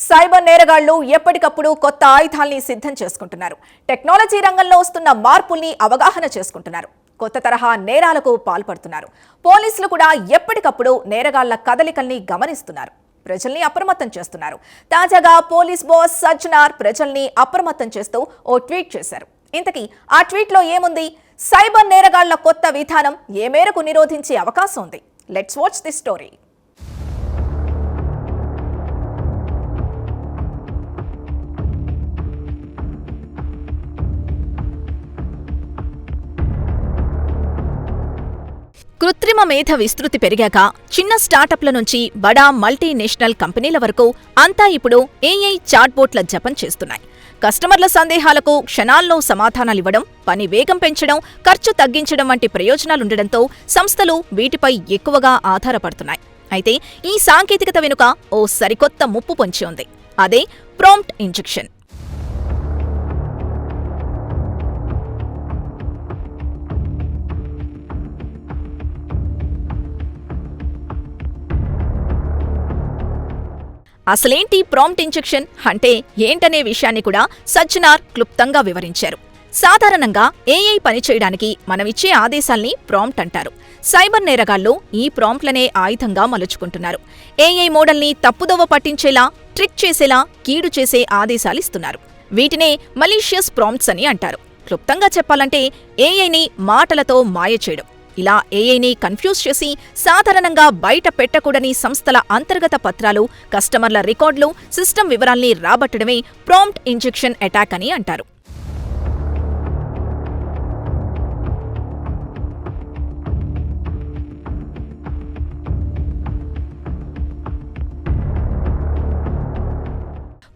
Cyber నేరగాళ్లు ఎప్పటికప్పుడు కొత్త ఆయుధాల్ని సిద్ధం చేసుకుంటున్నారు. టెక్నాలజీ రంగంలో వస్తున్న మార్పుల్ని అవగాహన చేసుకుంటున్నారు. కొత్త తరహా నేరాలకు పాల్పడుతున్నారు. పోలీసులు కూడా ఎప్పటికప్పుడు నేరగాళ్ల కదలికల్ని గమనిస్తున్నారు. ప్రజల్ని అప్రమత్తం చేస్తున్నారు. తాజాగా పోలీస్ బాస్ సజ్జనార్ ప్రజల్ని అప్రమత్తం చేస్తూ ఓ ట్వీట్ చేశారు. ఇంతకీ ఆ ట్వీట్లో ఏముంది? సైబర్ నేరగాళ్ల కొత్త విధానం ఏ మేరకు నిరోధించే అవకాశం ఉంది? Let's watch the story. కృత్రిమ మేధ విస్తృతి పెరిగాక చిన్న స్టార్టప్ల నుంచి బడా మల్టీనేషనల్ కంపెనీల వరకు అంతా ఇప్పుడు ఏఐ చాట్బోట్ల జపం చేస్తున్నాయి. కస్టమర్ల సందేహాలకు క్షణాల్లో సమాధానాలివ్వడం, పని వేగం పెంచడం, ఖర్చు తగ్గించడం వంటి ప్రయోజనాలుండడంతో సంస్థలు వీటిపై ఎక్కువగా ఆధారపడుతున్నాయి. అయితే ఈ సాంకేతికత వెనుక ఓ సరికొత్త ముప్పు పొంచి ఉంది. అదే ప్రాంప్ట్ ఇంజెక్షన్. అసలేంటి ప్రాంప్ట్ ఇంజెక్షన్ అంటే ఏంటనే విషయాన్ని కూడా సజ్జనార్ క్లుప్తంగా వివరించారు. సాధారణంగా ఏఐ పనిచేయడానికి మనమిచ్చే ఆదేశాల్ని ప్రాంప్ట్ అంటారు. సైబర్ నేరగాళ్లు ఈ ప్రాంప్ట్లనే ఆయుధంగా మలుచుకుంటున్నారు. ఏఐ మోడల్ని తప్పుదోవ పట్టించేలా, ట్రిక్ చేసేలా, కీడు చేసే ఆదేశాలిస్తున్నారు. వీటినే మలీషియస్ ప్రాంప్ట్స్ అని అంటారు. క్లుప్తంగా చెప్పాలంటే ఏఐని మాటలతో మాయ చేయడం. ఇలా ఏఐని కన్ఫ్యూజ్ చేసి సాధారణంగా బయట పెట్టకూడని సంస్థల అంతర్గత పత్రాలు, కస్టమర్ల రికార్డులు, సిస్టమ్ వివరాల్ని రాబట్టడమే ప్రాంప్ట్ ఇంజెక్షన్ అటాక్ అని అంటారు.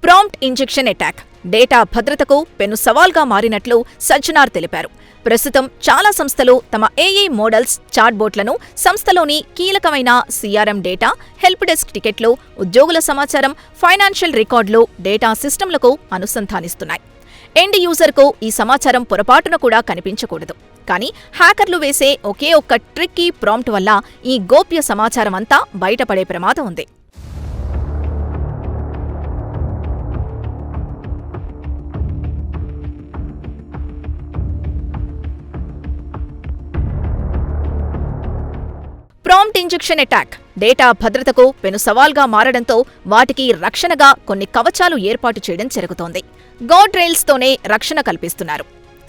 ప్రాంప్ట్ ఇంజెక్షన్ అటాక్ డేటా భద్రతకు పెను సవాల్గా మారినట్లు సజ్జనార్ తెలిపారు. ప్రస్తుతం చాలా సంస్థలు తమ ఏఐ మోడల్స్, చాట్బోట్లను సంస్థలోని కీలకమైన సిఆర్ఎం డేటా, హెల్ప్ డెస్క్ టికెట్లు, ఉద్యోగుల సమాచారం, ఫైనాన్షియల్ రికార్డులు, డేటా సిస్టమ్లకు అనుసంధానిస్తున్నాయి. ఎండ్ యూజర్కు ఈ సమాచారం పొరపాటున కూడా కనిపించకూడదు. కానీ హ్యాకర్లు వేసే ఒకే ఒక్క ట్రిక్కీ ప్రాంప్ట్ వల్ల ఈ గోప్య సమాచారమంతా బయటపడే ప్రమాదం ఉంది. ప్రాంప్ట్ ఇంజెక్షన్ అటాక్ డేటా భద్రతకు పెను సవాల్గా మారడంతో వాటికి రక్షణగా కొన్ని కవచాలు ఏర్పాటు చేయడం జరుగుతోంది. గార్డ్ రైల్స్తోనే రక్షణ కల్పిస్తున్నారు.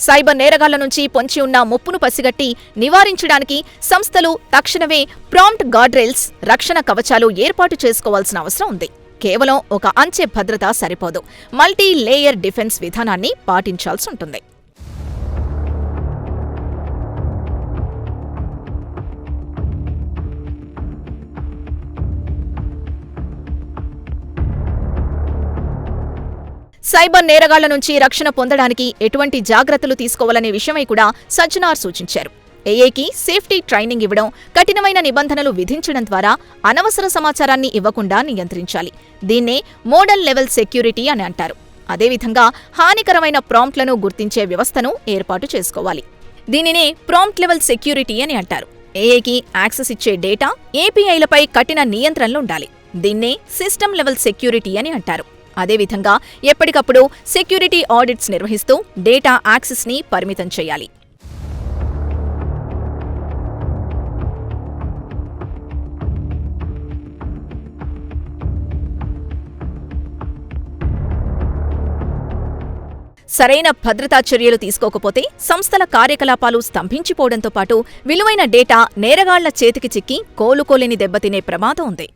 సైబర్ నేరగాళ్ల నుంచి పొంచి ఉన్న ముప్పును పసిగట్టి నివారించడానికి సంస్థలు తక్షణమే ప్రాంప్ట్ గార్డ్ రైల్స్, రక్షణ కవచాలు ఏర్పాటు చేసుకోవాల్సిన అవసరం ఉంది. కేవలం ఒక అంచె భద్రత సరిపోదు. మల్టీ లేయర్ డిఫెన్స్ విధానాన్ని పాటించాల్సి ఉంటుంది. సైబర్ నేరగాళ్ల నుంచి రక్షణ పొందడానికి ఎటువంటి జాగ్రత్తలు తీసుకోవాలనే విషయమై కూడా సజ్జనార్ సూచించారు. ఏఐకి సేఫ్టీ ట్రైనింగ్ ఇవ్వడం, కఠినమైన నిబంధనలు విధించడం ద్వారా అనవసర సమాచారాన్ని ఇవ్వకుండా నియంత్రించాలి. దీన్నే మోడల్ లెవెల్ సెక్యూరిటీ అని అంటారు. అదేవిధంగా హానికరమైన ప్రాంప్ట్లను గుర్తించే వ్యవస్థను ఏర్పాటు చేసుకోవాలి. దీనినే ప్రాంప్ట్ లెవెల్ సెక్యూరిటీ అని అంటారు. ఏఐకి యాక్సెస్ ఇచ్చే డేటా, ఏపీఐలపై కఠిన నియంత్రణలుండాలి. దీన్నే సిస్టమ్ లెవెల్ సెక్యూరిటీ అని అంటారు. అదేవిధంగా ఎప్పటికప్పుడు సెక్యూరిటీ ఆడిట్స్ నిర్వహిస్తూ డేటా యాక్సెస్ని పరిమితం చేయాలి. సరైన భద్రతా చర్యలు తీసుకోకపోతే సంస్థల కార్యకలాపాలు స్తంభించిపోవడంతో పాటు విలువైన డేటా నేరగాళ్ల చేతికి చిక్కి కోలుకోలేని దెబ్బతినే ప్రమాదం ఉంది.